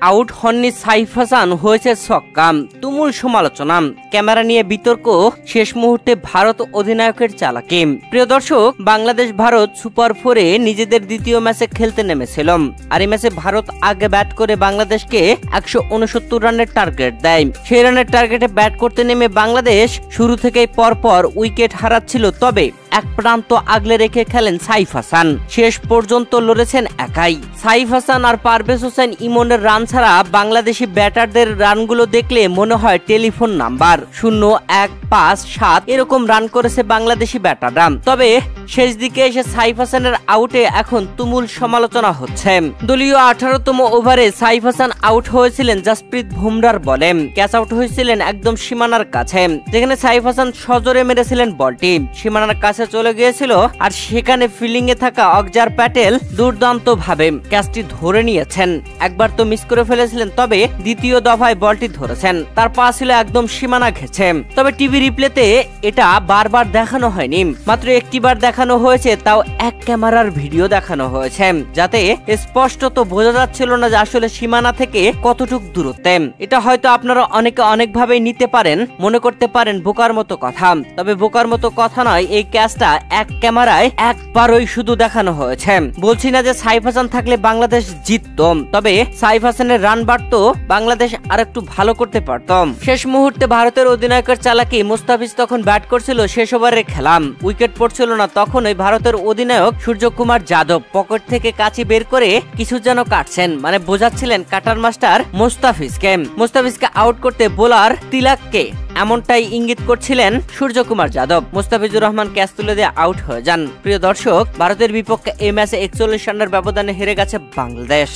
Out হননি সাইফ হাসান, হয়েছে ছক্কা, তুমুল সমালোচনা, ক্যামেরা নিয়ে বিতর্ক, শেষ মুহূর্তে ভারত অধিনায়কের চালাকি। প্রিয় দর্শক, বাংলাদেশ ভারত সুপার 4-এ নিজেদের দ্বিতীয় ম্যাচে খেলতে নেমেছিল। আর এই ম্যাচে ভারত আগে ব্যাট করে বাংলাদেশকে 169 রানের টার্গেট দেয়। সেই রানের টার্গেটে ব্যাট করতে নেমে বাংলাদেশ শুরু থেকেই পরপর উইকেট হারাচ্ছিল। তবে এক প্রান্ত আগলে রেখে খেলেন সাইফ হাসান, শেষ পর্যন্ত লড়েছেন একাই। সাইফ হাসান আর পারভেজ হোসেন ইমনের রান ছাড়া বাংলাদেশি ব্যাটারদের রানগুলো দেখলে মনে হয় টেলিফোন নাম্বার 0, 1, 5, 7 এরকম রান করেছে বাংলাদেশি ব্যাটাররা। তবে শেষ দিকে এসে সাইফ হাসানের আউটে এখন তুমুল সমালোচনা হচ্ছে। দলীয় 18তম ওভারে সাইফ হাসান আউট হয়েছিলেন জাসপ্রীত বুমরার বলে। ক্যাচ আউট হয়েছিলেন একদম সীমানার কাছে, যেখানে সাইফ হাসান সজোরে মেরেছিলেন বলটি, সীমানার কাছে চলে গিয়েছিল। আর সেখানে ফিল্ডিং এ থাকা অক্সার প্যাটেল দুর্দান্ত ভাবে ক্যাচটি ধরে নিয়েছেন। একবার তো মিস করে ফেলেছিলেন, তবে দ্বিতীয় দফায় বলটি ধরেছেন, তার পা ছিল একদম সীমানা ঘেঁচে। তবে টিভি রিপ্লেতে এটা বারবার দেখানো হয়নি, মাত্র একটিবার দেখানো হয়েছে, তাও এক ক্যামেরার ভিডিও দেখানো হয়েছে, যাতে স্পষ্টত বোঝা যাচ্ছিল না যে আসলে সীমানা থেকে কতটুক দূরত্বে। এটা হয়তো আপনারা অনেকে অনেকভাবে নিতে পারেন, মনে করতে পারেন বোকার মতো কথা। তবে বোকার মতো কথা নয়, এই ক্যাচটা এক ক্যামেরায় একবারই শুধু দেখানো হয়েছে। বলছি না যে সাইফ হাসান থাকলে বাংলাদেশ জিতত, তবে সাইফ হাসানের রান বাড়তো, বাংলাদেশ আর একটু ভালো করতে পারত। শেষ মুহূর্তে ভারতের অধিনায়কের চালাকি, মুস্তাফিজ তখন ব্যাট করছিল, শেষ ওভারে খেলাম, উইকেট পড়ছিল না। তখন ওই ভারতের অধিনায়ক সূর্যকুমার যাদব পকেট থেকে কাঁচি বের করে কিছু যেন কাটছেন, মানে বোঝাচ্ছিলেন কাটার মাস্টার মুস্তাফিজকে আউট করতে বোলার তিলাককে, এমনটাই ইঙ্গিত করছিলেন সূর্যকুমার যাদব। মুস্তাফিজুর রহমান ক্যাচ তুলে দিয়ে আউট হয়ে যান। প্রিয় দর্শক, ভারতের বিপক্ষে এই ম্যাচে 41 রানের ব্যবধানে হেরে গেছে বাংলাদেশ।